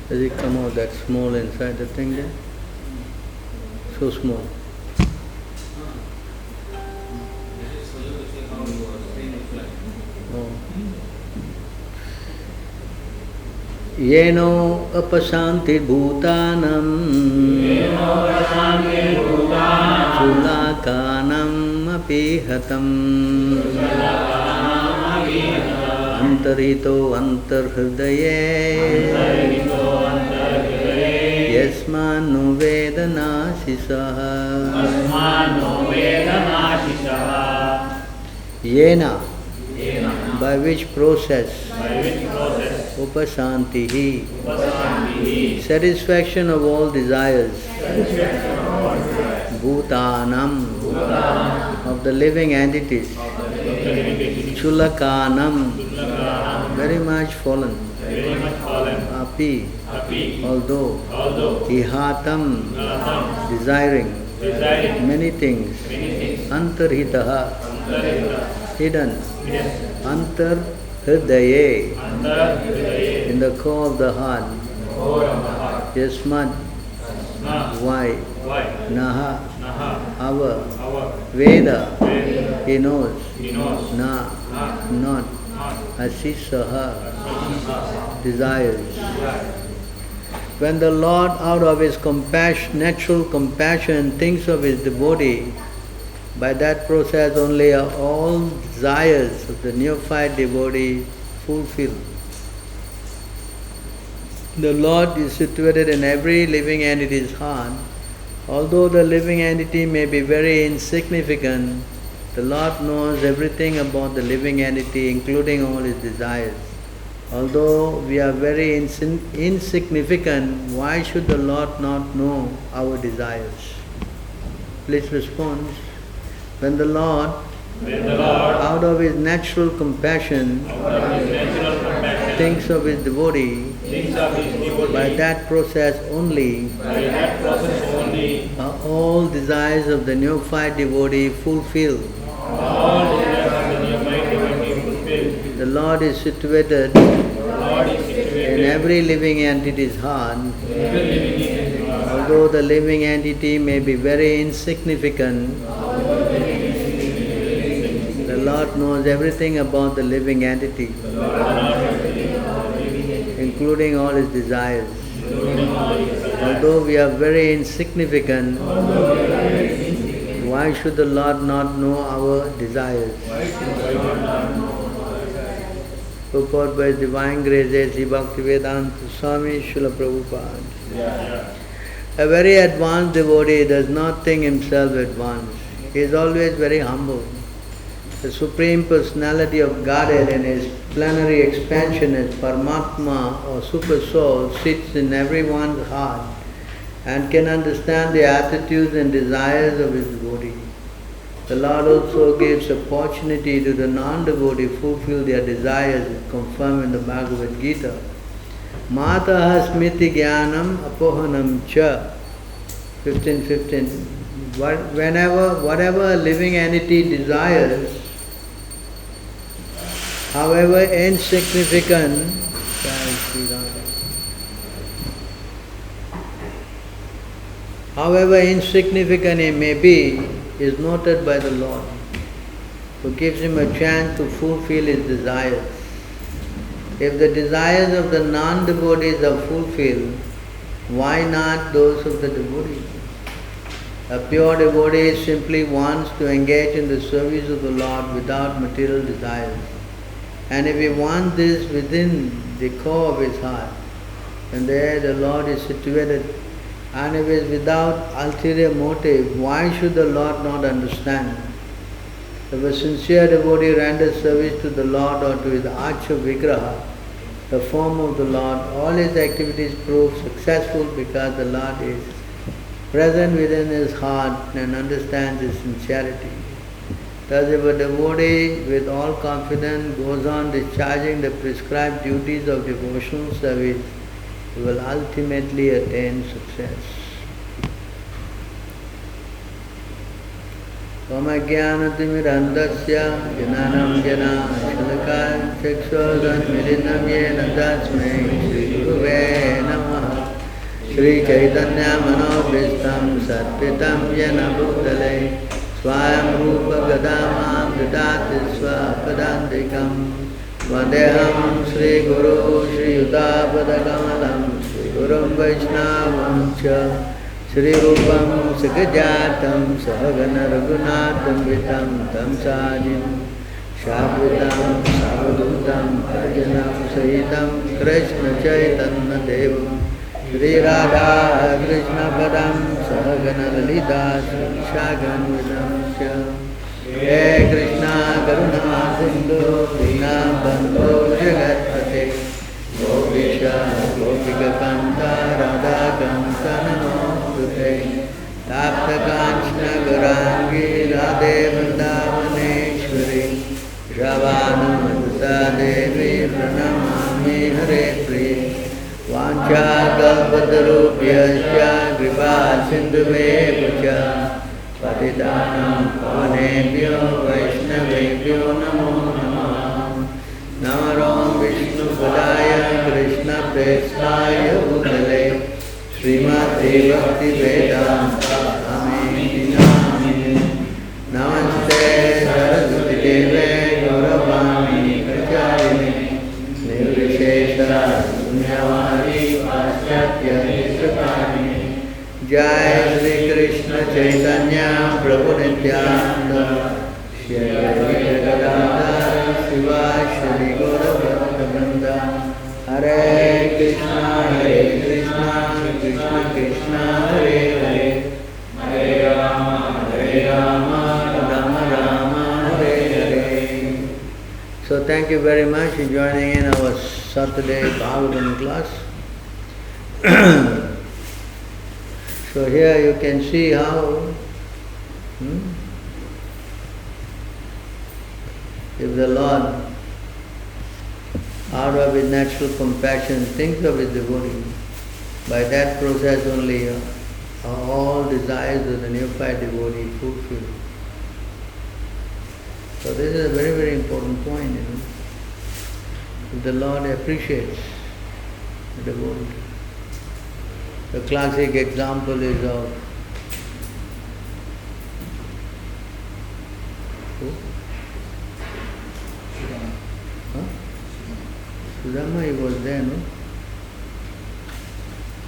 Does it come out that small inside the thing there? So small. Oh. Yeno apasanti bhutanam sulakanam apihatam antarito antarhridaye yasmanu vedanashisaha yena, by which process upasantihi, satisfaction of all desires, bhutanam, of the living entities, chulakanam, very much fallen, api, although, ihatam, desiring, many things, antarhitaha, hidden, antarhridaye, in the core of the heart, yasmad, why, naha, our, veda, he knows, na, not, asisaha, desires. When the Lord, out of his natural compassion, thinks of his devotee, by that process only are all desires of the neophyte devotee fulfilled. The Lord is situated in every living entity's heart. Although the living entity may be very insignificant, the Lord knows everything about the living entity, including all his desires. Although we are very insignificant, why should the Lord not know our desires? Please respond. When the Lord, out of his natural compassion, thinks of his devotee, by that process only are all desires of the neophyte devotee fulfilled. The Lord is situated in every living entity's heart. Although the living entity may be very insignificant, the Lord knows everything about the living entity, including all his desires. Although we are very insignificant, why should the Lord not know our desires? Purport by His Divine Grace, Sri Bhaktivedanta Swami Srila Prabhupada. A very advanced devotee does not think himself advanced. He is always very humble. The Supreme Personality of Godhead in his plenary expansion as Paramatma or Super Soul sits in everyone's heart and can understand the attitudes and desires of his devotee. The Lord also gives opportunity to the non-devotee fulfill their desires as confirmed in the Bhagavad Gita. Mataha smiti jnanam apohanam cha 15:15. Whatever a living entity desires, however insignificant, it may be, is noted by the Lord, who gives him a chance to fulfill his desires. If the desires of the non-devotees are fulfilled, why not those of the devotees? A pure devotee simply wants to engage in the service of the Lord without material desires. And if he wants this within the core of his heart, and there the Lord is situated, and if it is without ulterior motive, why should the Lord not understand? If a sincere devotee renders service to the Lord or to his Archa Vigraha, the form of the Lord, all his activities prove successful because the Lord is present within his heart and understands his sincerity. Thus, if a devotee with all confidence goes on discharging the prescribed duties of devotional service, he will ultimately attain success. Omagyanatimirandasya jnanam jana shalakaya chakshurunmilinam yena tasmai Shri Guruve Namaha. Shri Chaitanya Manobhistam Satpitam Yena Bhutale Swayam Rupa Gadamam Didati Swapadantikam Vandeham Shri Guru Shri Yudapadakamalam Shri Gurum Vaishnavam Cha Shri Rupam Sagajatam Sahagana Raghunatam Vitam Tam Sajim Shadvitam Savadutam Arjanam Sahitam Krishna Chaitanya Devam Shri Radha Krishna Padam Sahagana Lalita Shri Shagan Vidamsya He Krishna Karuna Sindhu Dina Bandhu Jagatpate Gopisha Gopika Kanta Radha Kanta Namostute Tapta Kanchana Gurangi Radhe Vrindavaneshwari Shavana Madhuta Devi Pranamami Hare Priya Vancha kalpatarubhyasya kripa sindhuve pucha patitanam pavanebhyo vaishnavebhyo namo namah. Namaram Vishnu Padaya Krishna Prestaya Bhutale Srimati Bhakti Vedanta Swami Namine. Namaste Saraswati Deve Gauravani Pracharine Nirvishesha Sunyavari Paschatya Hisakani. Jai Shri Krishna Chaitanya Prabhu Nityananda Shri Advaita Gadadhara Shiva Shri Gaurabhakta Hare Krishna Krishna Krishna Hare Hare Hare Rama Rama Rama Hare Hare. So thank you very much for joining in our Saturday Bhagavatam class. So here you can see how if the Lord, out of his natural compassion, thinks of his devotee, by that process only all desires of the neophyte devotee fulfilled. So this is a very, very important point, If the Lord appreciates the devotee. The classic example is of who? Sudama, he was there, no?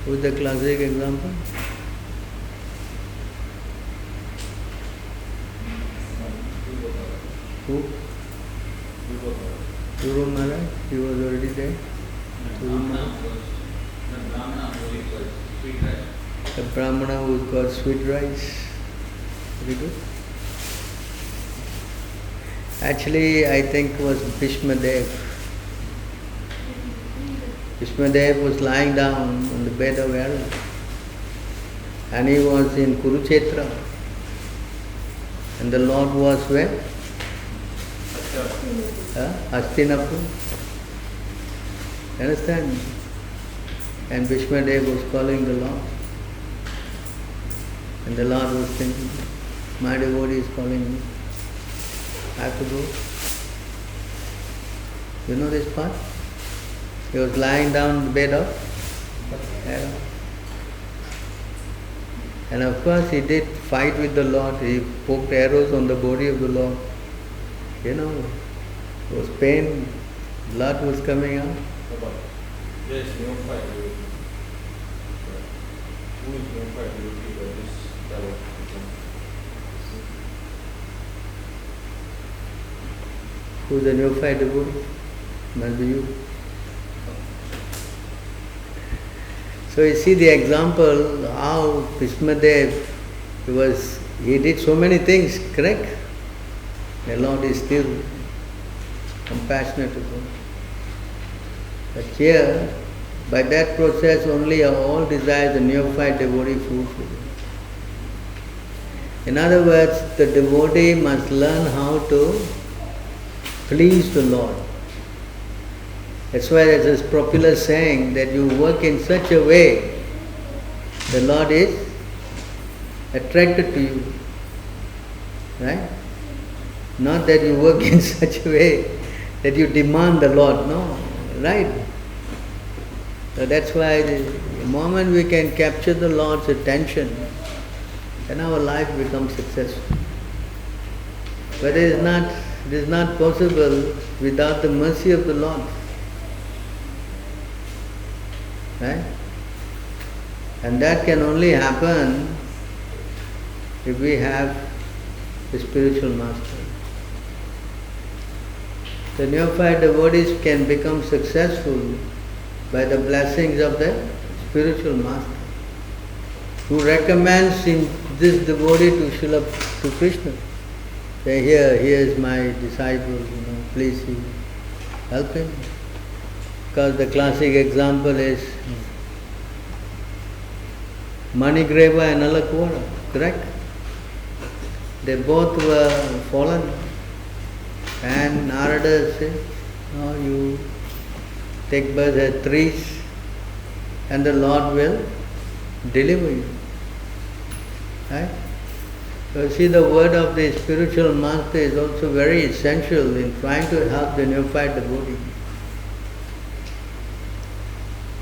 Who is the classic example? Who? Guru Maharaj, he was already there. Guru Maharaj. The Brahmana who got sweet rice. Very good. Actually, I think it was Bhishma Dev. Bhishma Dev was lying down on the bed of arrows. And he was in Kurukshetra. And the Lord was where? Hastinapur. Understand? And Bhishma Dev was calling the Lord. And the Lord was thinking, my devotee is calling me. I have to go. You know this part? He was lying down on the bed of arrow. And of course he did fight with the Lord. He poked arrows on the body of the Lord. It was pain, blood was coming out. Yes, no fight. Who is no fight? This devil. Who's the neophyte devotee? Must be you. So you see the example how Bhishma Dev he did so many things, correct? The Lord is still compassionate to him. But here, by that process only all desires the neophyte devotee fulfilled. In other words, the devotee must learn how to please the Lord. That's why there's this popular saying that you work in such a way the Lord is attracted to you. Right? Not that you work in such a way that you demand the Lord, no. Right? So that's why the moment we can capture the Lord's attention, then our life becomes successful. But it is not possible without the mercy of the Lord. Right? And that can only happen if we have a spiritual master. The neophyte devotees can become successful by the blessings of the spiritual master, who recommends this devotee to Krishna. Say, here is my disciple, please help him. Because the classic example is Manigreva and Alakvara, correct? They both were fallen. And Narada said, you take birth as trees and the Lord will deliver you. Right? So see, the word of the spiritual master is also very essential in trying to help the neophyte devotee.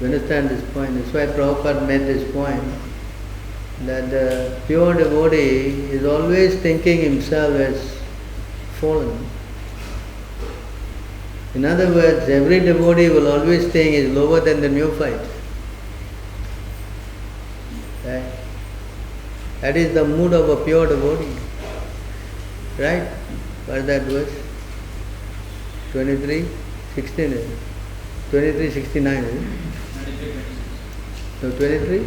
You understand this point? That's why Prabhupada made this point, that the pure devotee is always thinking himself as fallen. In other words, every devotee will always think he is lower than the neophyte. Right? That is the mood of a pure devotee. Right? What is that verse? 23:16 is it? 23:69 is it? So 23?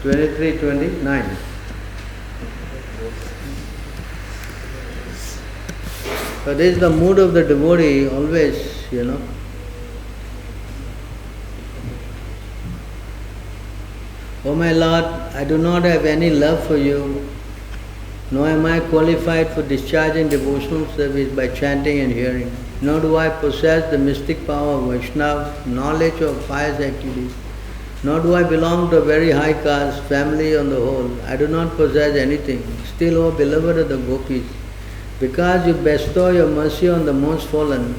Twenty-three, 29. So this is the mood of the devotee always, Oh my Lord, I do not have any love for you, nor am I qualified for discharging devotional service by chanting and hearing, nor do I possess the mystic power of Vaishnava, knowledge of pious activities. Nor do I belong to a very high caste, family on the whole. I do not possess anything. Still, O beloved of the gopis, because you bestow your mercy on the most fallen,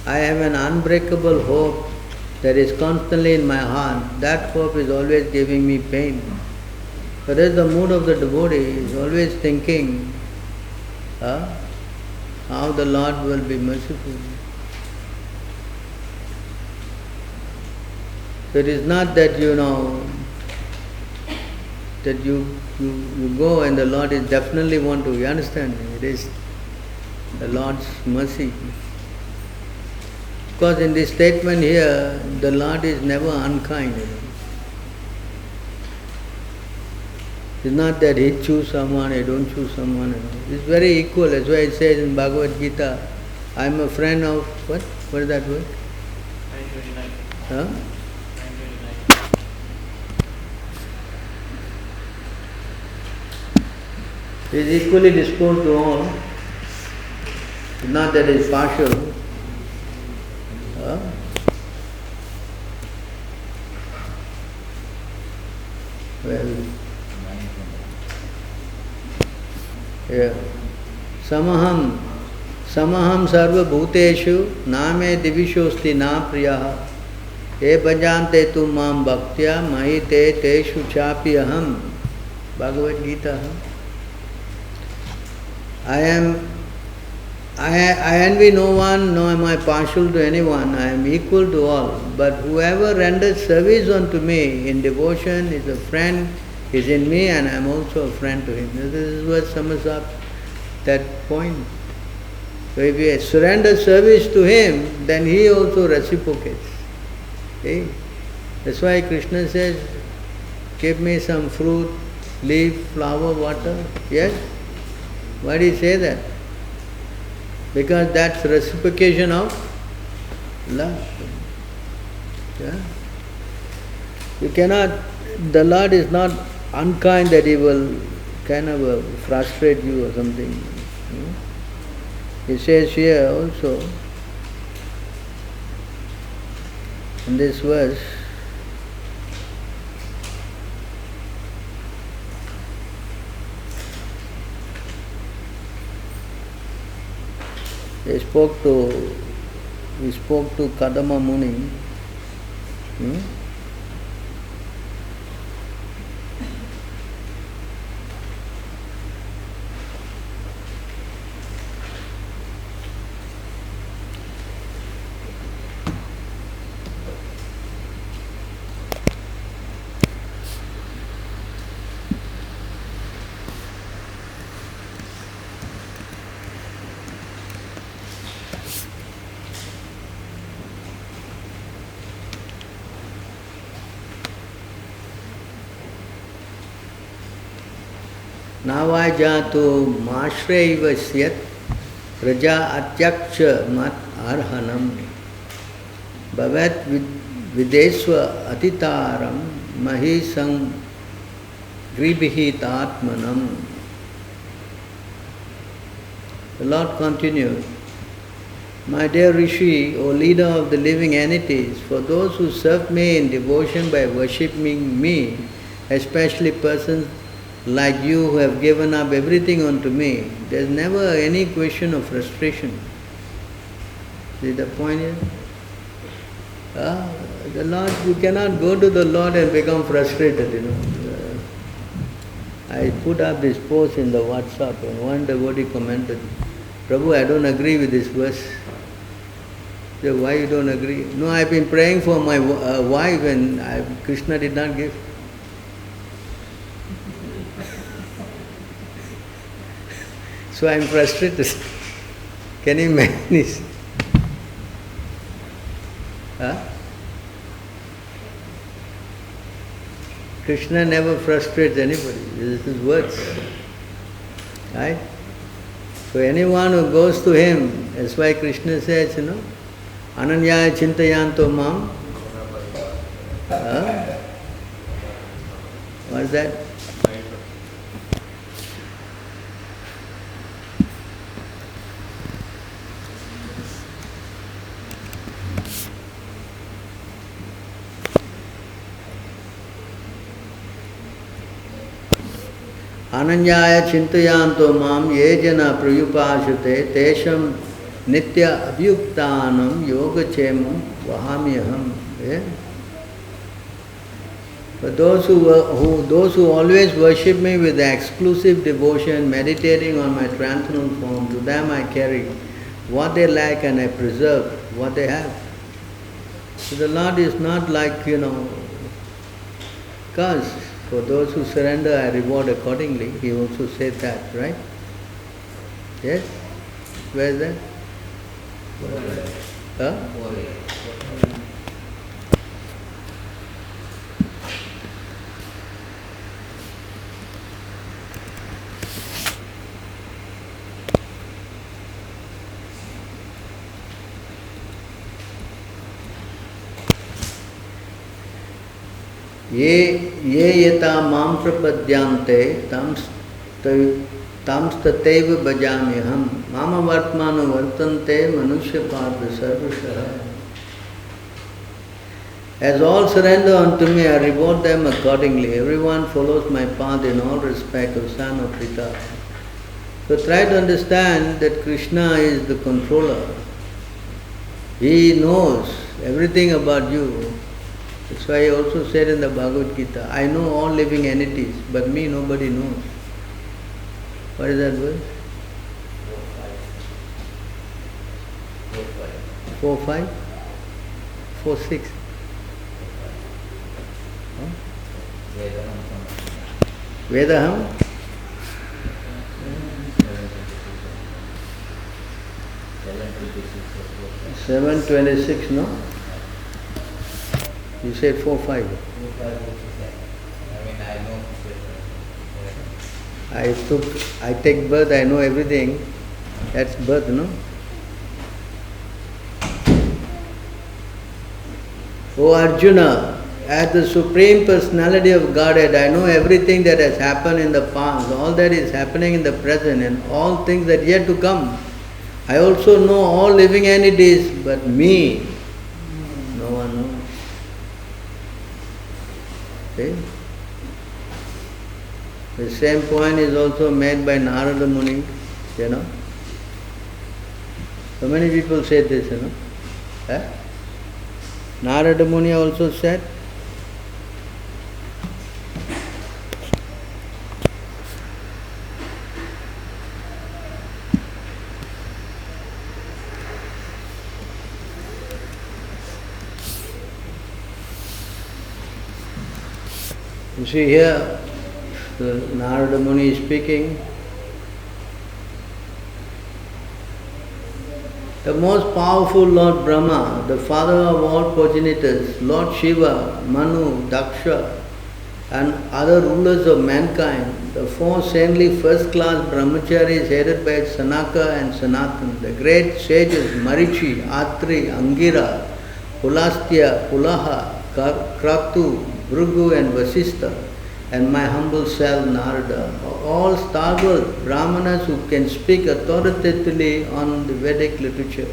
I have an unbreakable hope that is constantly in my heart. That hope is always giving me pain. But as the mood of the devotee is always thinking how the Lord will be merciful. So it is not that that you go and the Lord is definitely want to. You understand? It is the Lord's mercy. Because in this statement here, the Lord is never unkind. It's not that He choose someone, I don't choose someone. It's very equal. That's why it says in Bhagavad Gita, I am a friend of what? What is that word? 929. Huh? 929. He is equally disposed to all. It's not that he is partial. Well, yeah. Samaham sarva bhuteshu name divishosti na priyaha e bhajante tu mam bhaktya mahi te teshu chapi aham. Bhagavad Gita. I envy no one, nor am I partial to anyone. I am equal to all. But whoever renders service unto me in devotion is a friend, is in me, and I am also a friend to him. This is what sums up that point. So if you surrender service to him, then he also reciprocates. Okay? That's why Krishna says, give me some fruit, leaf, flower, water. Yes? Why did he say that? Because that's reciprocation of love. Yeah? You cannot, the Lord is not unkind that He will kind of frustrate you or something. He says here also, in this verse, he spoke to Kadama Muni. Navajatu mashraiva syat raja atyaksha mat arhanam bhavat videsva atitaram mahisang gribihitatmanam. The Lord continued, my dear Rishi, O leader of the living entities, for those who serve me in devotion by worshipping me, especially persons like you who have given up everything unto me, there is never any question of frustration. See the point here? The Lord, you cannot go to the Lord and become frustrated, I put up this post in the WhatsApp and one devotee commented, Prabhu, I don't agree with this verse. I said, why you don't agree? No, I've been praying for my wife and Krishna did not give. So I'm frustrated. Can you imagine this? Krishna never frustrates anybody. This is his words. Right? So anyone who goes to him, that's why Krishna says, Ananyaya chintayanto mam. What is that? Ananyaya chintayanto mam ye jana prayupashate tesham nitya abhyuktanam yogachemam vahamyaham. But those who always worship me with exclusive devotion, meditating on my transcendental form, to them I carry what they lack and I preserve what they have. So the Lord is not like, curse. For those who surrender, I reward accordingly. He also said that, right? Yes? Where is that? Ye yata mam prapadyante tamstateva bhajamyaham mama vartmano vartante manushya partha sarvashaha. As all surrender unto me, I reward them accordingly. Everyone follows my path in all respect of son or pita. So try to understand that Krishna is the controller. He knows everything about you. That's why he also said in the Bhagavad Gita, I know all living entities, but me nobody knows. What is that verse? 4:5? 4:6? Vedaham? 7:26, no? You said 4:5. I take birth, I know everything. That's birth, no? O Arjuna, as the Supreme Personality of Godhead, I know everything that has happened in the past, all that is happening in the present, and all things that are yet to come. I also know all living entities, but me, no one knows. See? The same point is also made by Narada Muni, you know. So many people say this, you know. Eh? Narada Muni also said, you see here, Narada Muni is speaking. The most powerful Lord Brahma, the father of all progenitors, Lord Shiva, Manu, Daksha, and other rulers of mankind, the four saintly first-class brahmacharis headed by Sanaka and Sanatan, the great sages Marichi, Atri, Angira, Pulastya, Pulaha, Kratu, Bhrigu and Vasistha, and my humble self Narada, all stalwart brahmanas who can speak authoritatively on the Vedic literature.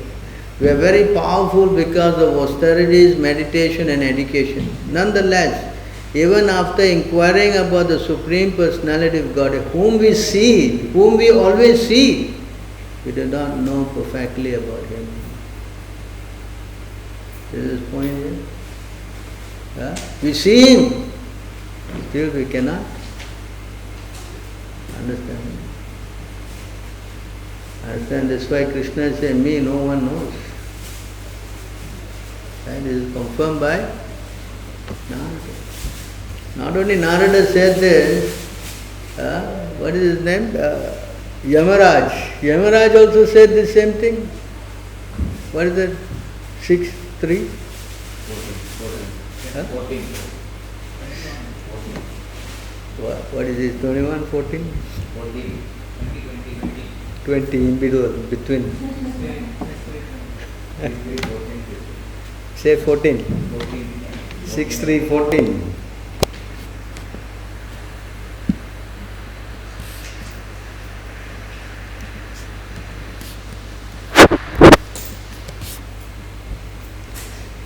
We are very powerful because of austerities, meditation and education. Nonetheless, even after inquiring about the Supreme Personality of God, whom we see, whom we always see, we do not know perfectly about Him. This is the point here. Yeah? We see Him, still we cannot understand. Understand, that's why Krishna said, me no one knows. And this is confirmed by Narada. Not only Narada said this, what is his name? Yamaraj. Yamaraj also said the same thing. What is that? 6:3? 14. What is it? 21, 14? 14. 20 in between. Say 14. 6:3, 14.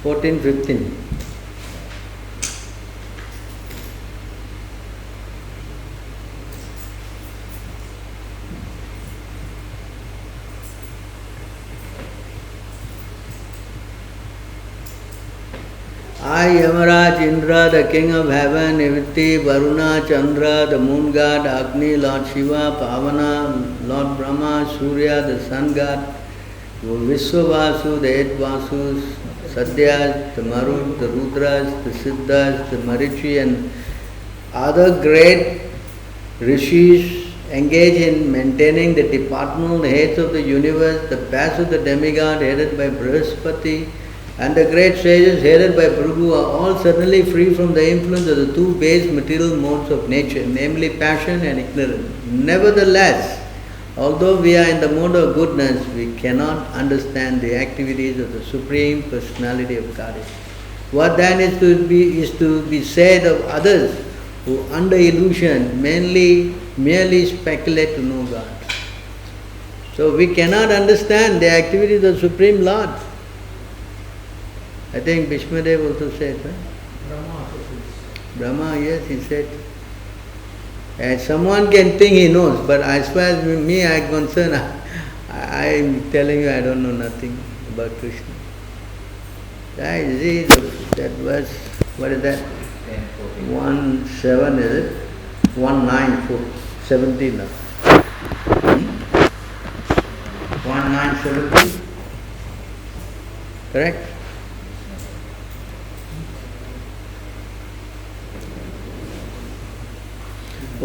Fourteen, 15. I, Yamaraj, Indra, the king of heaven, Niviti, Varuna, Chandra, the moon god, Agni, Lord Shiva, Pavana, Lord Brahma, Surya, the sun god, Vishwavasu, the eight Vasus, Sadyas, the Marut, the Rudras, the Siddhas, the Marichi, and other great rishis engage in maintaining the departmental heads of the universe, the paths of the demigod headed by Brihaspati, and the great sages headed by Bhrigu are all certainly free from the influence of the two base material modes of nature, namely passion and ignorance. Nevertheless, although we are in the mode of goodness, we cannot understand the activities of the Supreme Personality of Godhead. What then is to be said of others who under illusion merely speculate to know God. So we cannot understand the activities of the Supreme Lord. I think Bhishmadev also said, right? Brahma, yes, he said. And someone can think he knows, but as far as me I am concerned, I am telling you I don't know nothing about Krishna. You see that verse, what is that? 1:7 is it? 1:9:17 now. 1:9:17? Correct?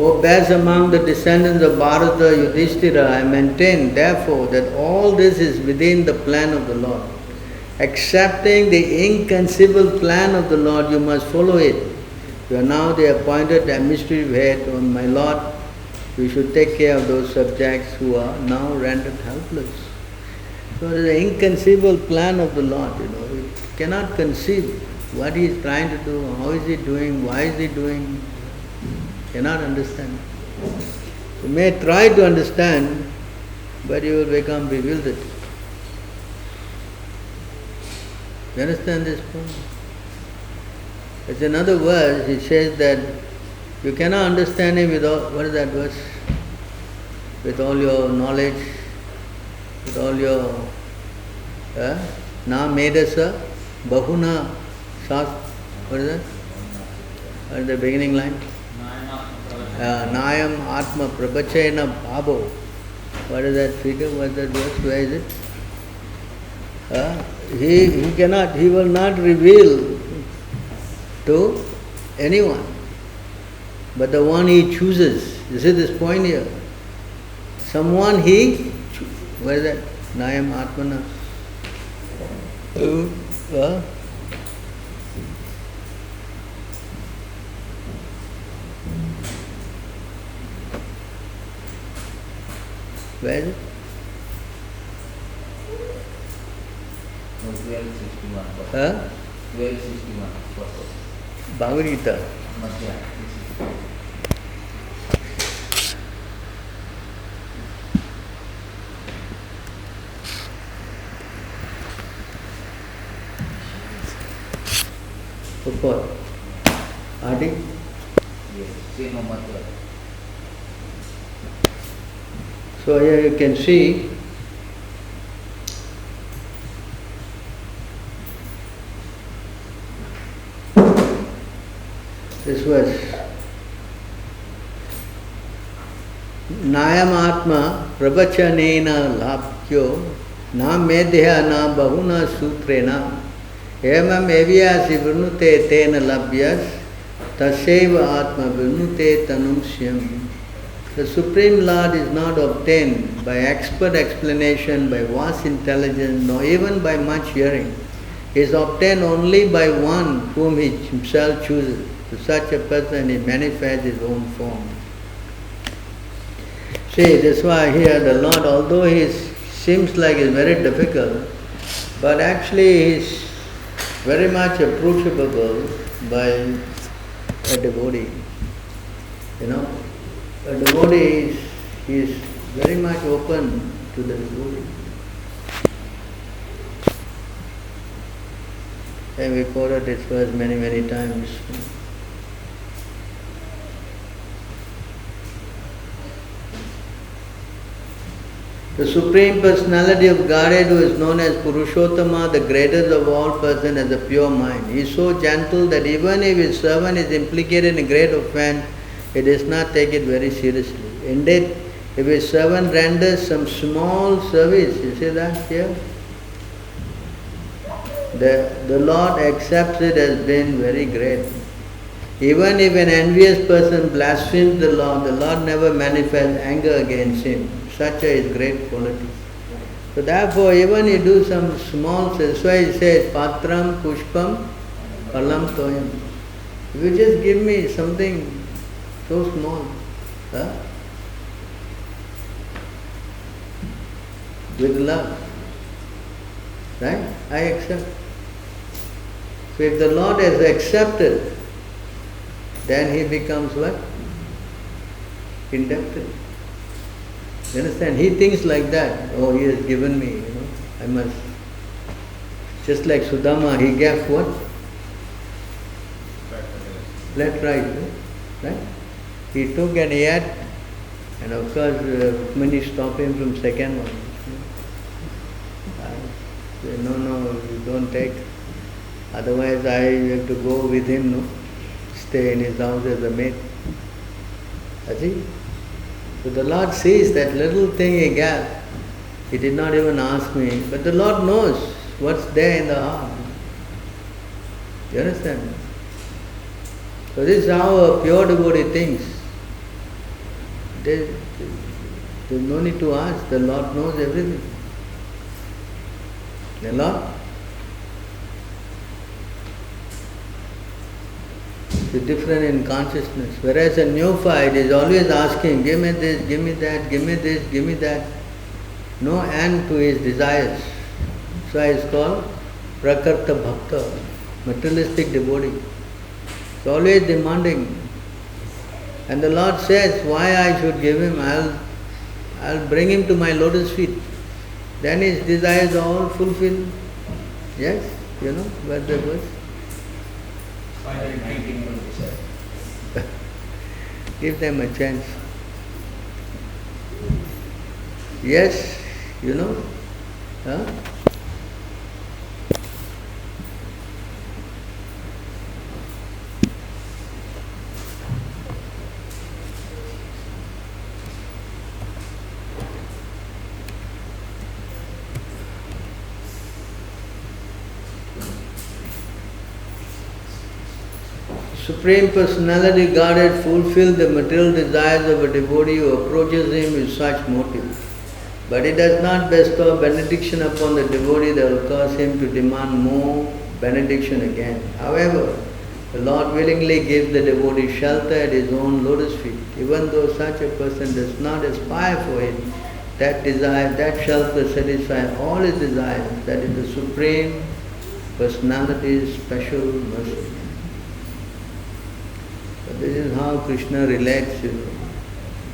O best among the descendants of Bharata, Yudhishthira, I maintain therefore that all this is within the plan of the Lord. Accepting the inconceivable plan of the Lord, you must follow it. You are now the appointed administrative head, O my Lord. We should take care of those subjects who are now rendered helpless. So it is the inconceivable plan of the Lord, you cannot conceive. what he is trying to do, how is he doing, why is he doing, cannot understand. You may try to understand, but you will become bewildered. You understand this point? It's another verse, he says that you cannot understand him without, what is that verse? With all your knowledge, with all your na medasa, bahuna, sas, what is that? What is the beginning line? Nayam atma prabhachena bhavo. What is that figure? What is that verse? Where is it? He will not reveal to anyone, but the one he chooses. You see this point here? Someone he, where is that? Nayam atmana. Where is it? 1261. 1261. Bhagavad Gita. What? Adi? Yes, same Madhya. So here you can see this verse. Nayam atma prabhachanena labhyo na medhya na bahuna sutrena emam evyasi vrinute tena labhyas taseva atma vrinute tanumsyam. The Supreme Lord is not obtained by expert explanation, by vast intelligence, nor even by much hearing. He is obtained only by one whom he himself chooses. To such a person he manifests his own form. See, that's why here the Lord, although he seems like it's very difficult, but actually he is very much approachable by a devotee. You know, a devotee is very much open to the devotee. And we quoted this verse many, many times. The Supreme Personality of Godhead, who is known as Purushottama, the greatest of all persons, has a pure mind. He is so gentle that even if his servant is implicated in a great offense, he does not take it very seriously. Indeed, if his servant renders some small service, you see that here? The Lord accepts it as being very great. Even if an envious person blasphemes the Lord never manifests anger against him. Such a is great quality. So therefore, even you do some small, that's why he says, Patram, Pushpam, Palam Toyam. If you just give me something so small, with love, right? I accept. So if the Lord has accepted, then he becomes what? Indebted. You understand? He thinks like that. Oh, he has given me, I must. Just like Sudama, he gave what? Flat rice, right? He took and he had, and of course, many stopped him from second one. Said, no, you don't take. Otherwise, I have to go with him, no? Stay in his house as a maid. See? So the Lord sees that little thing he gave. He did not even ask me, but the Lord knows what's there in the heart. You understand? So this is how a pure devotee thinks. There's no need to ask. The Lord knows everything. The Lord is different in consciousness. Whereas a neophyte is always asking, give me this, give me that, give me this, give me that. No end to his desires. So it's called Prakarta Bhakta. materialistic devotee. It's always demanding. And the Lord says, why I should give him? I'll bring him to my lotus feet. Then his desires are all fulfilled. Yes, you know, where's the verse? 1927. Give them a chance. Yes, you know. Huh? Supreme Personality Godhead fulfills the material desires of a devotee who approaches him with such motive. But it does not bestow benediction upon the devotee that will cause him to demand more benediction again. However, the Lord willingly gives the devotee shelter at his own lotus feet. Even though such a person does not aspire for it, that desire, that shelter satisfies all his desires. That is the Supreme Personality's special mercy. But this is how Krishna relates, you know.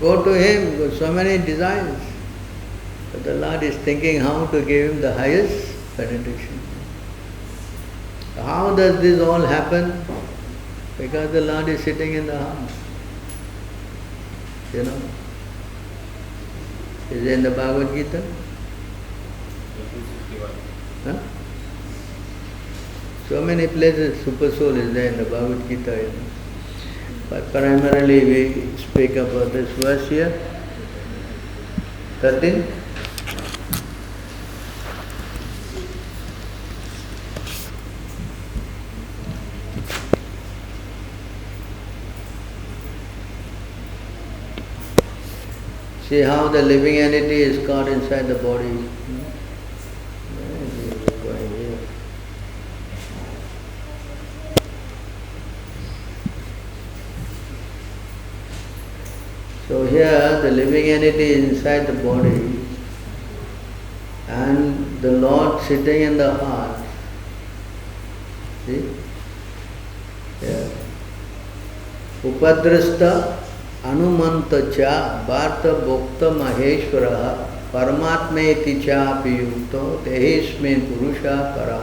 Go to him, got so many desires. But the Lord is thinking how to give him the highest benediction. How does this all happen? Because the Lord is sitting in the heart. You know. Is it in the Bhagavad Gita? 261. Huh? So many places Super Soul is there in the Bhagavad Gita, you know. But primarily we speak about this verse here. 13. See how the living entity is caught inside the body. So here the living entity is inside the body and the Lord sitting in the heart. See? Yeah. Upadrasta Anumanta cha Bharta Bhokta Maheshwara Paramatmeti cha Piyukto Tehesmin Purusha Para.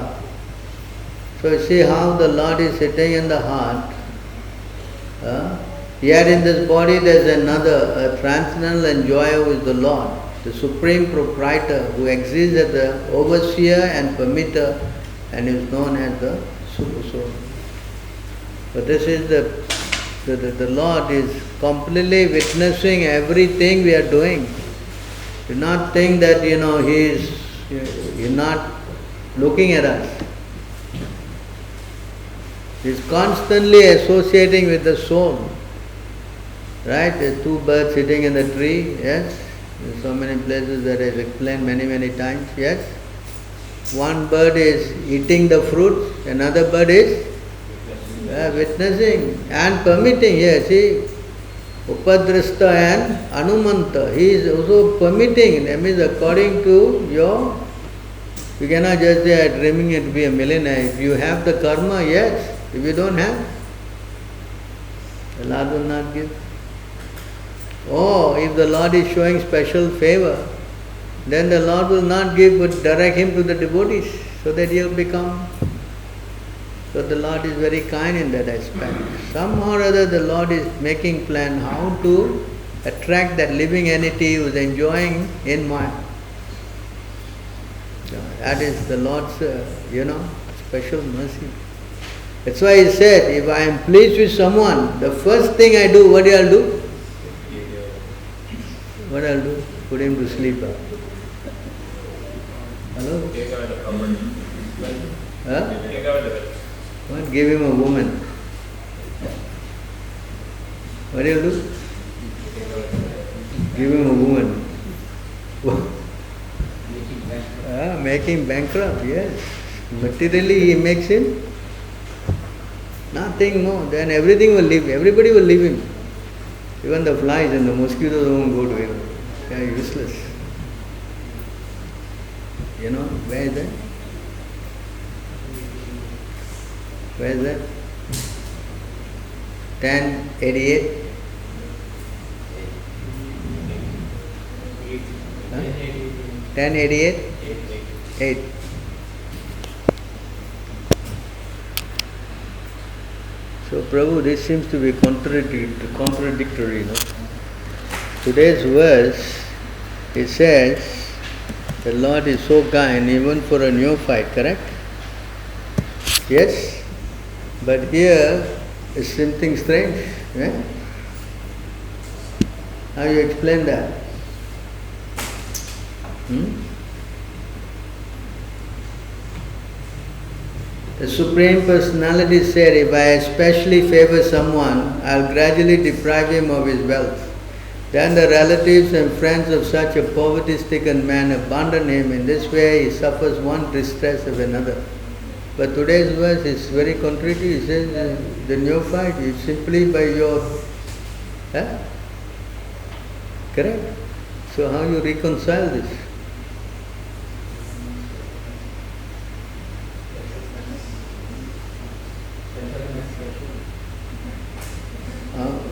So you see how the Lord is sitting in the heart. Yet in this body there is another, a transcendental enjoyer who is the Lord, the Supreme Proprietor who exists as the overseer and permitter and is known as the Super Soul. But this is the Lord is completely witnessing everything we are doing. Do not think that, you know, He is not looking at us. He is constantly associating with the soul. Right? There are two birds sitting in the tree, yes? There are so many places that I've explained many times, yes? One bird is eating the fruit, another bird is witnessing and permitting. Here, see, Upadrasta and Anumanta. He is also permitting. That means according to your, you cannot just say, I'm dreaming it to be a millionaire. If you have the karma, yes. If you don't have, the Lord will not give. Oh, if the Lord is showing special favor, then the Lord will not give but direct him to the devotees so that he will become. So the Lord is very kind in that aspect. Somehow or other the Lord is making plan how to attract that living entity who is enjoying in Maya. That is the Lord's, special mercy. That's why he said, if I am pleased with someone, the first thing I do, what I'll do? What I'll do? Put him to sleep. Hello? Huh? What? Give him a woman. What do you do? Give him a woman. Make him bankrupt, yes. Materially he makes him nothing more. Then everything will leave. Everybody will leave him. Even the flies and the mosquitoes won't go to him. They are useless. Where is that? Where is that? 1088? Huh? 1088? 8. So Prabhu, this seems to be contradictory, no? Today's verse, it says, the Lord is so kind even for a neophyte, correct? Yes? But here is something strange. Eh? How you explain that? The Supreme Personality said, if I especially favor someone, I'll gradually deprive him of his wealth. Then the relatives and friends of such a poverty-stricken man abandon him. In this way, he suffers one distress of another. But today's verse is very contrary. It says, the neophyte is simply by your... Correct? So how you reconcile this?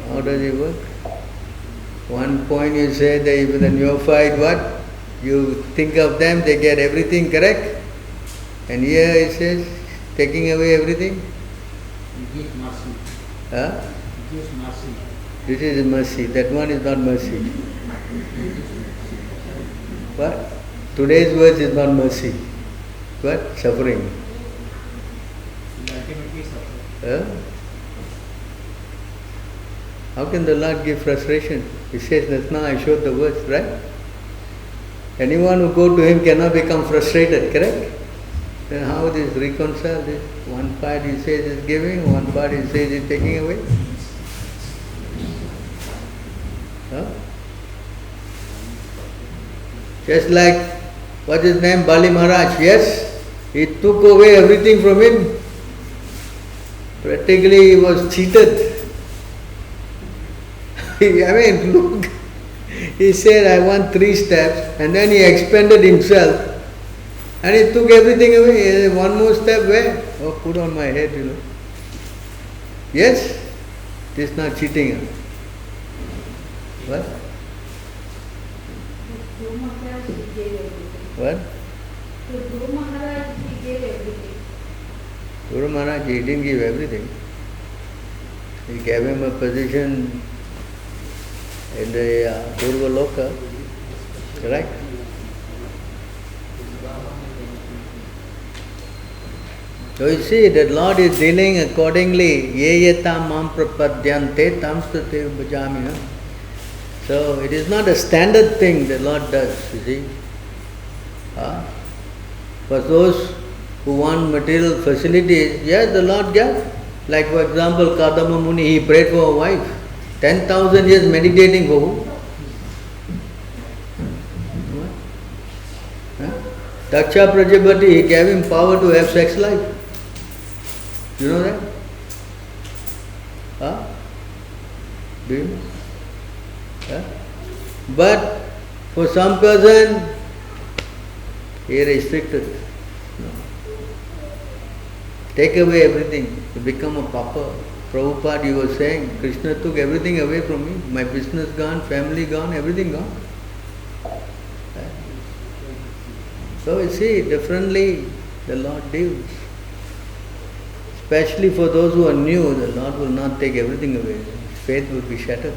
How does it work? One point you say that even the neophyte, what? You think of them, they get everything, correct? And here it says, taking away everything? It gives mercy. Huh? It gives mercy. This is mercy, that one is not mercy. What? Today's word is not mercy. What? Suffering. Ultimately suffering. Huh? How can the Lord give frustration? He says, that's now I showed the words, right? Anyone who go to him cannot become frustrated, correct? Then how this reconcile this? One part he says is giving, one part he says is taking away. Huh? Just like, what's his name, Bali Maharaj, yes? He took away everything from him. Practically he was cheated. I mean, look, he said, I want 3 steps, and then he expanded himself, and he took everything away. One more step, where? Oh, put on my head, you know. Yes? This is not cheating. What? What? Guru Maharaj, he didn't give everything. He gave him a position in the Durva Loka, correct? So you see, the Lord is dealing accordingly. Ye yata mam prapadyante tam state bhajami. No? So it is not a standard thing the Lord does, you see. For those who want material facilities, yes, the Lord gives. Like for example, Kadama Muni, he prayed for a wife. 10,000 years meditating for who? Daksha Prajapati, he gave him power to have sex life. You know that? Do you know? But for some person, he restricted. No. Take away everything, to become a pauper. Prabhupada, you were saying, Krishna took everything away from me. My business gone, family gone, everything gone. So you see, differently the Lord deals. Especially for those who are new, the Lord will not take everything away. Faith will be shattered.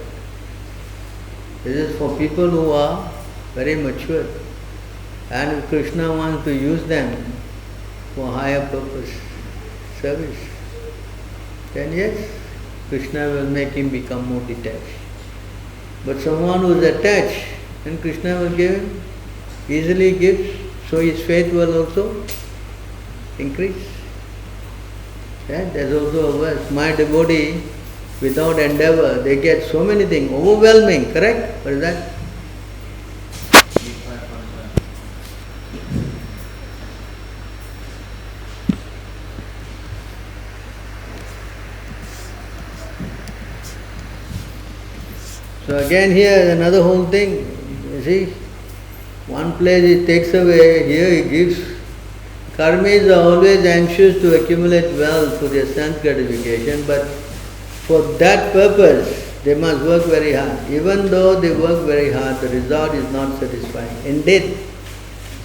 This is for people who are very mature. And if Krishna wants to use them for higher purpose, service, then yes, Krishna will make him become more detached. But someone who is attached, then Krishna will give him, easily gives, so his faith will also increase. Yeah, there's also a verse, my devotee, without endeavor, they get so many things, overwhelming, correct? What is that? So again here another whole thing, you see, one place it takes away, here it gives. Karmis are always anxious to accumulate wealth for their sense gratification, but for that purpose they must work very hard. Even though they work very hard, the result is not satisfying. Indeed,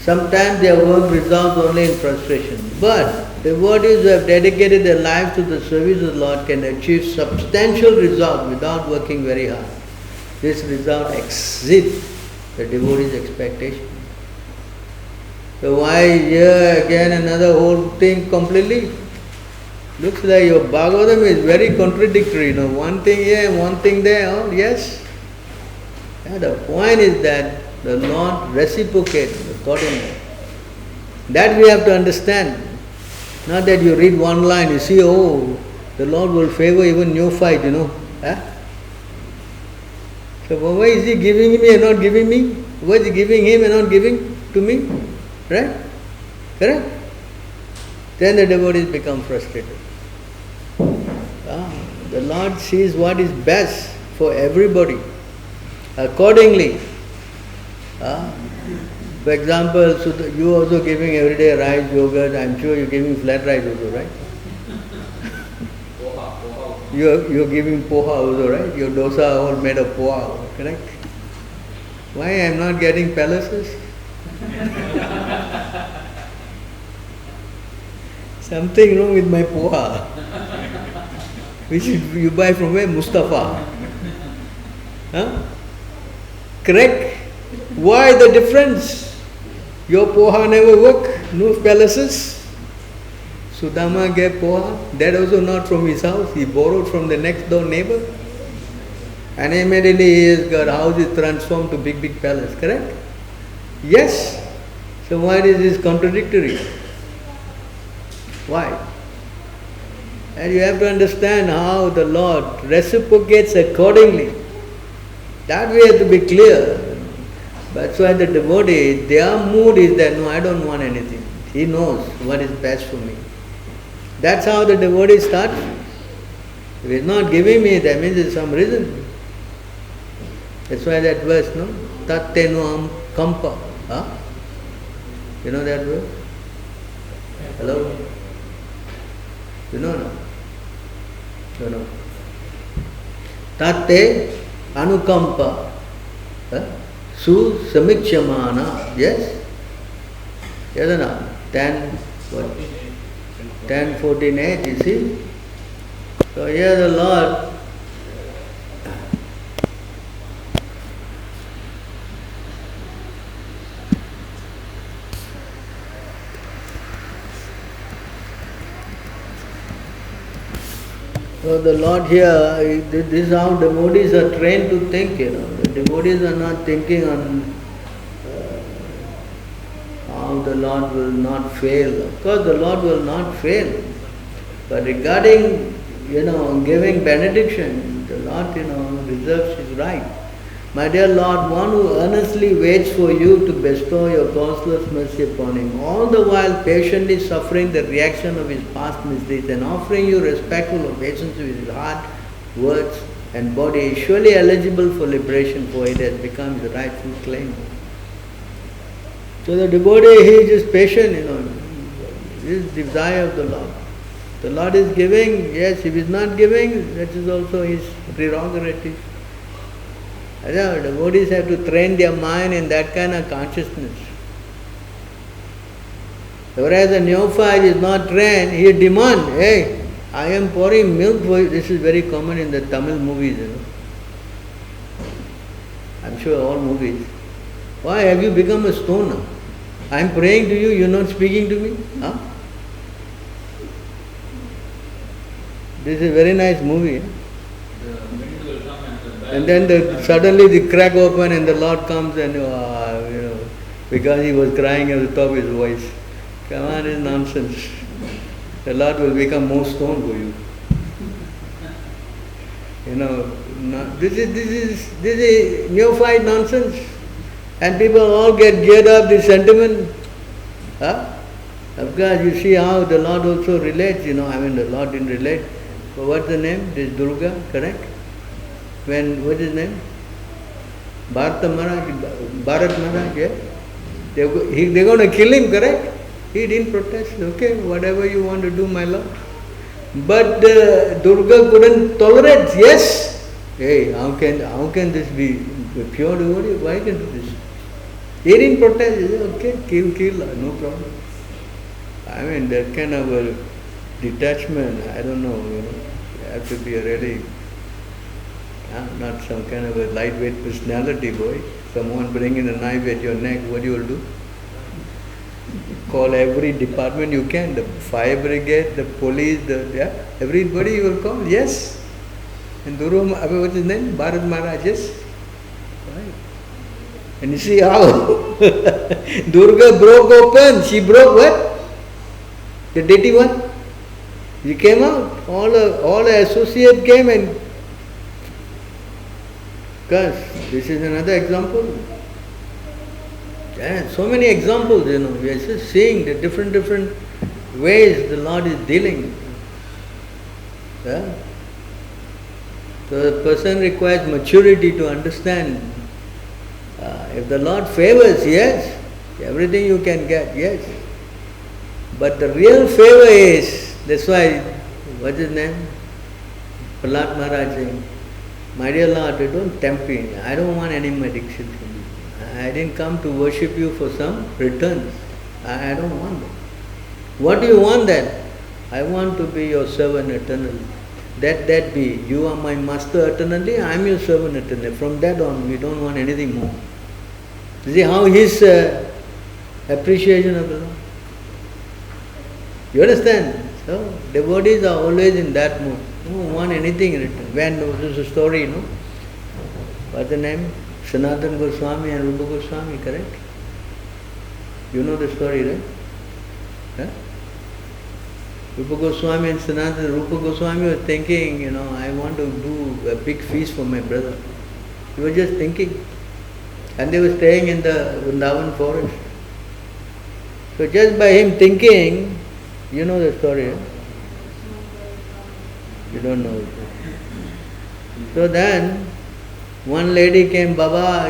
sometimes their work results only in frustration. But devotees who have dedicated their lives to the service of the Lord can achieve substantial results without working very hard. This result exceeds the devotee's expectation. So why here again another whole thing completely? Looks like your Bhagavatam is very contradictory, one thing here, one thing there, oh yes. Yeah, the point is that the Lord reciprocates accordingly. That we have to understand. Not that you read one line, you see, oh, the Lord will favor even neophyte, So why is He giving me and not giving me? Why is He giving him and not giving to me? Right? Correct? Then the devotees become frustrated. The Lord sees what is best for everybody. Accordingly, for example, so you also giving everyday rice, yogurt, I am sure you are giving flat rice also, right? Poha. You are giving poha also, right? Your dosa are all made of poha, correct? Why I am not getting palaces? Something wrong with my poha. Which you buy from where? Mustafa. Correct? Why the difference? Your poha never work, no palaces. Sudama gave poha, that also not from his house, he borrowed from the next door neighbor. And immediately his house is transformed to big palace, correct? Yes. So why is this contradictory? Why? And you have to understand how the Lord reciprocates accordingly. That we have to be clear. That's why the devotee, their mood is that, no, I don't want anything. He knows what is best for me. That's how the devotee starts. If he's not giving me, that means there's some reason. That's why that verse, no? Tatte no kampa. You know that verse? Hello? You know no? You know. Tatte anukampa. Su samikṣamana. Yes? Yes or no? 10:14, you see? So here the Lord So the Lord here, this is how devotees are trained to think, The devotees are not thinking on how the Lord will not fail. Of course the Lord will not fail. But regarding, giving benediction, the Lord, reserves His right. My dear Lord, one who earnestly waits for you to bestow your causeless mercy upon him, all the while patiently suffering the reaction of his past misdeeds and offering you respectful obeisance with his heart, words and body, is surely eligible for liberation, for it has become his rightful claim. So the devotee, he is just patient, this is the desire of the Lord. The Lord is giving, yes, if he is not giving, that is also his prerogative. Devotees have to train their mind in that kind of consciousness. Whereas a neophyte is not trained, he demands, hey, I am pouring milk for you. This is very common in the Tamil movies, I'm sure all movies. Why have you become a stoner? I am praying to you, you are not speaking to me? This is a very nice movie. And then suddenly the crack open and the Lord comes and, because he was crying at the top of his voice. Come on, it's nonsense. The Lord will become more stone for you. This is neophyte nonsense. And people all get geared up, this sentiment. Of course, you see how the Lord also relates, the Lord didn't relate. But what's the name? This Durga, correct? What's his name? Bharat Maharaj, yeah? They're going to kill him, correct? He didn't protest. Okay, whatever you want to do, my lord. But Durga couldn't tolerate. Yes. Hey, how can this be pure devotee? Why can do this? He didn't protest. He said, okay, kill, no problem. I mean, that kind of a detachment, I don't know, you have to be a really, not some kind of a lightweight personality, boy. Someone bringing a knife at your neck, what you will do? Call every department you can, the fire brigade, the police, everybody you will call, yes. And what's his name? Bharat Maharaj, yes. Right. And you see how Durga broke open. She broke what? The dirty one. He came out. All the associate came and because this is another example. Yeah, so many examples, we are just seeing the different ways the Lord is dealing. Yeah? So the person requires maturity to understand. If the Lord favors, yes, everything you can get, yes. But the real favor is, that's why, what's his name? Prahlad Maharaj saying, my dear Lord, don't tempt me. I don't want any benediction from you. I didn't come to worship you for some returns. I don't want that. What do you want then? I want to be your servant eternally. That be. You are my master eternally, I am your servant eternally. From that on, we don't want anything more. See how his appreciation of the Lord. You understand? So, devotees are always in that mood. Don't want anything in return. When there was a story, what's the name? Sanatana Goswami and Rupa Goswami, correct? You know the story, right? Huh? Rupa Goswami and Sanatana, Rupa Goswami was thinking, I want to do a big feast for my brother. He was just thinking. And they were staying in the Vrindavan forest. So just by him thinking, you know the story, right? You don't know it. So then, one lady came, Baba,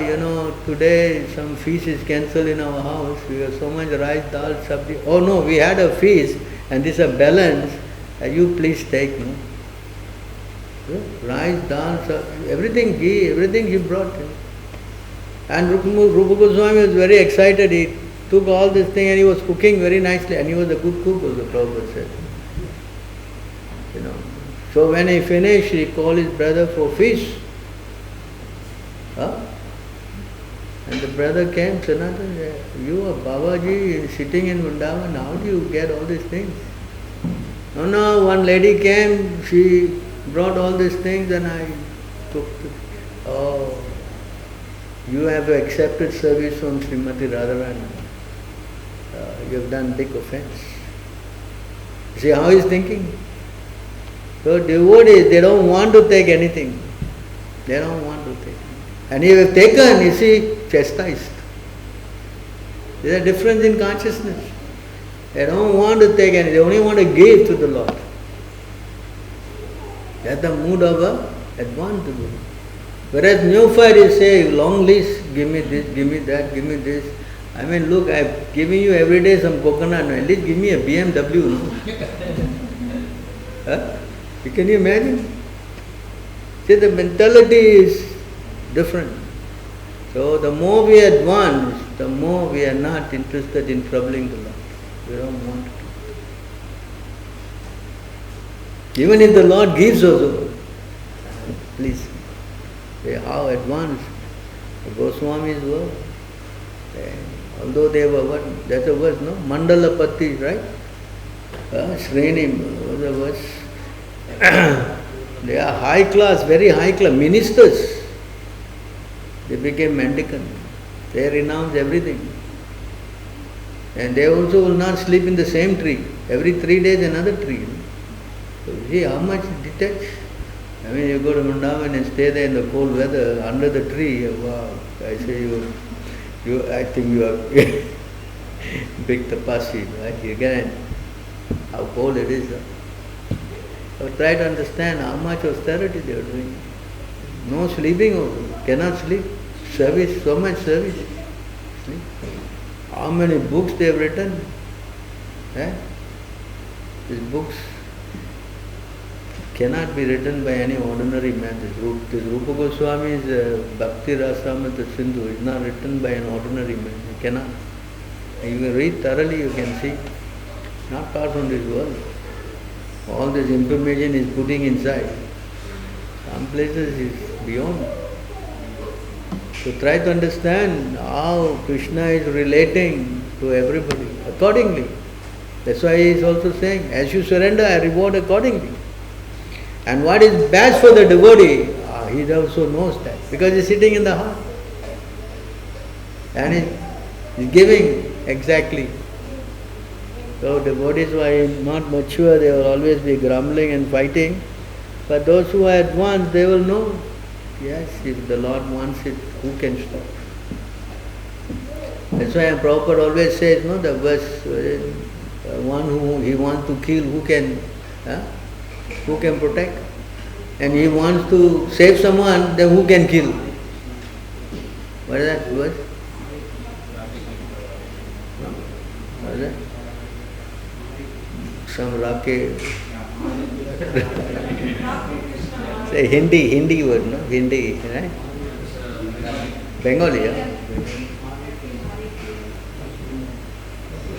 today some feast is cancelled in our house. We have so much rice, dal, sabji. Oh no, we had a feast and this is a balance. You please take, no? Rice, dal, sabji, everything, ghee, everything he brought. And Rupa Goswami was very excited. He took all this thing and he was cooking very nicely. And he was a good cook, also, Prabhupada said. So when he finished, he called his brother for fish. And the brother came, Sanatana, you are Babaji sitting in Vrindavan, how do you get all these things? No, one lady came, she brought all these things and I took it. Oh, you have accepted service from Srimati Radharani. You have done big offense. See how he is thinking? So devotees, they don't want to take anything. They don't want to take. And if you have taken, you see, chastised. There is a difference in consciousness. They don't want to take anything, they only want to give to the Lord. That's the mood of advanced devotee. Whereas neophyte say, long list, give me this, give me that, give me this. I mean, look, I'm giving you every day some coconut, at least give me a BMW. No? Huh? Can you imagine? See, the mentality is different. So the more we advance, the more we are not interested in troubling the Lord. We don't want to. Even if the Lord gives also, please, how advanced the Goswamis were. Although they were what? That's a verse, no? Mandalapati, right? Sreni was a verse. They are high class, very high class, ministers. They became mendicant. They renounced everything. And they also will not sleep in the same tree. Every 3 days another tree. So you see how much detached. I mean, you go to Vrindavan and stay there in the cold weather, under the tree, wow, I say I think you are big tapasi, right? You get how cold it is. So try to understand how much austerity they are doing. No sleeping also, cannot sleep. Service, so much service. Sleep. How many books they have written. Eh? These books cannot be written by any ordinary man. This Rupa Goswami's Bhakti Rasamrita Sindhu is not written by an ordinary man. You cannot. You can read thoroughly, you can see. Not far from this world. All this information is putting inside. Some places is beyond. So try to understand how Krishna is relating to everybody accordingly. That's why he is also saying, as you surrender, I reward accordingly. And what is best for the devotee, he also knows that, because he is sitting in the heart. And he is giving exactly. So devotees who are not mature, they will always be grumbling and fighting. But those who are advanced, they will know, yes, if the Lord wants it, who can stop? That's why Prabhupada always says, no, the verse, one who he wants to kill, who can protect? And he wants to save someone, then who can kill? What is that verse? What is that? Some Rake. Say Hindi word, no? Hindi, right? Bengali, yeah?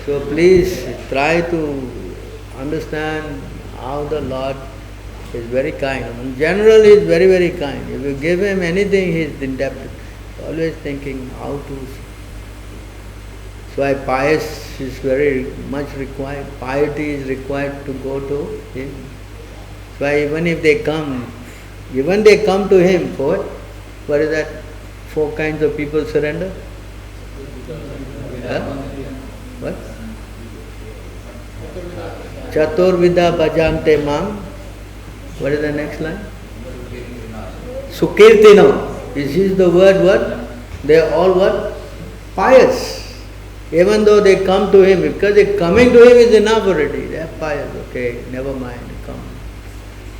So please try to understand how the Lord is very kind. Generally, he is very, very kind. If you give him anything, he is indebted. Always thinking how to. So why pious is very much required. Piety is required to go to him. So why even if they come to him for what is that? 4 kinds of people surrender? Huh? What? Chaturvidha bhajante mam. What is the next line? Sukirtino. This is the word what? They are all what? Pious. Even though they come to him, because coming to him is enough already. They are pious. Okay, never mind, come.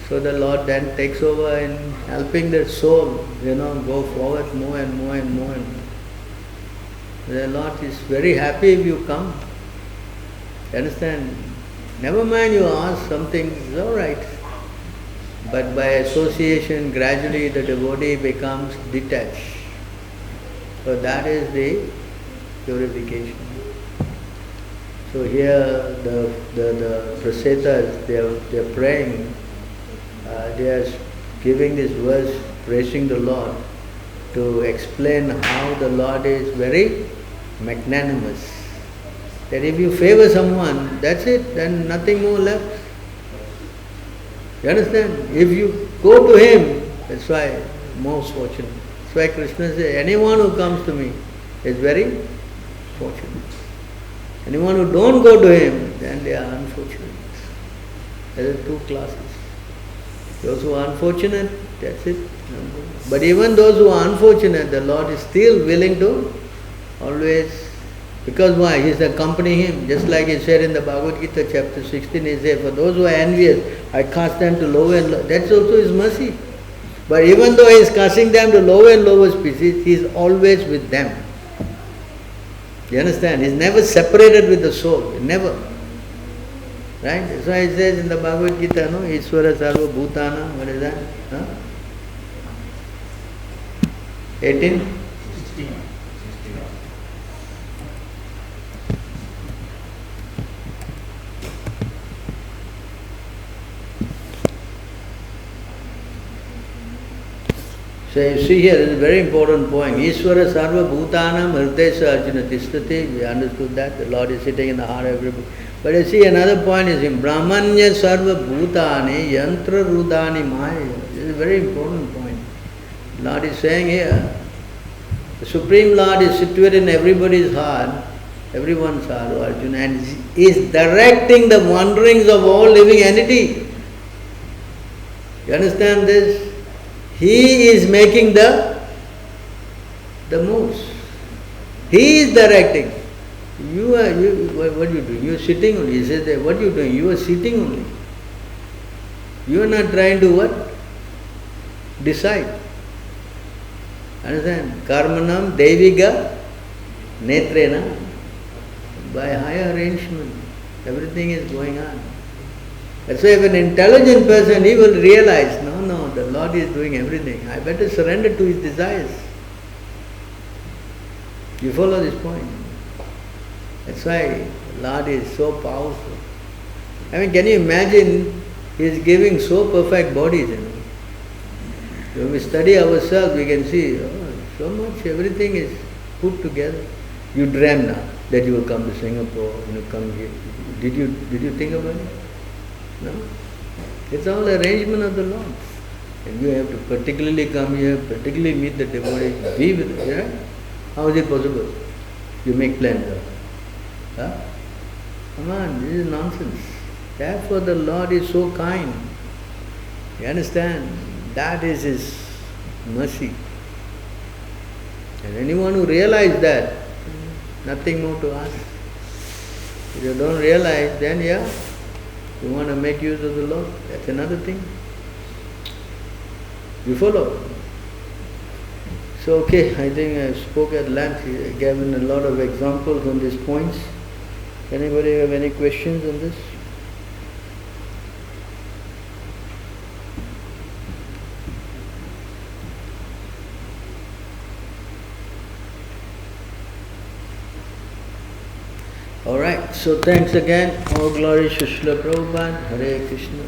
So the Lord then takes over in helping their soul, go forward more and more and more and more. The Lord is very happy if you come. You understand? Never mind you ask something, it's alright. But by association, gradually the devotee becomes detached. So that is the purification. So here the prasetas, they are praying, they are giving this verse, praising the Lord, to explain how the Lord is very magnanimous. That if you favor someone, that's it, then nothing more left. You understand? If you go to him, that's why most fortunate. That's why Krishna says, anyone who comes to me is very fortunate. Anyone who don't go to him, then they are unfortunate. There are 2 classes. Those who are unfortunate, that's it. But even those who are unfortunate, the Lord is still willing to always. Because why? He is accompanying him. Just like he said in the Bhagavad Gita chapter 16, he said, for those who are envious, I cast them to lower and lower. That's also his mercy. But even though he is casting them to lower and lower species, he is always with them. You understand? He is never separated with the soul. Never. Right? That's why he says in the Bhagavad Gita, no? Isvara sarva bhutana. What is that? Huh? 18? 16. So you see here, this is a very important point. Isvara sarva bhutanam hridesa arjuna tishtati. We understood that. The Lord is sitting in the heart of everybody. But you see another point is in Brahmanya sarva bhutani yantra rudani maya. This is a very important point. The Lord is saying here, the Supreme Lord is situated in everybody's heart, everyone's heart, Arjuna, and is directing the wanderings of all living entity. You understand this? He is making the moves. He is directing. What are you doing? You are sitting only. He says that, what are you doing? You are sitting only. You are not trying to what? Decide. Understand? Karmanam deviga netrena. By higher arrangement. Everything is going on. That's why if an intelligent person, he will realize, no, the Lord is doing everything. I better surrender to His desires. You follow this point? That's why the Lord is so powerful. I mean, can you imagine He is giving so perfect bodies, When we study ourselves, we can see, so much, everything is put together. You dream now that you will come to Singapore, come here. Did you think about it? No? It's all arrangement of the Lord. And you have to particularly come here, particularly meet the devotees, be with them, right? How is it possible? You make plans. Huh? Come on, this is nonsense. Therefore the Lord is so kind. You understand? That is His mercy. And anyone who realizes that, nothing more to ask. If you don't realize, then you want to make use of the Lord. That's another thing. You follow? So, okay, I think I spoke at length. I given a lot of examples on these points. Anybody have any questions on this? Alright, so thanks again. All glory to Srila Prabhupada. Hare Krishna.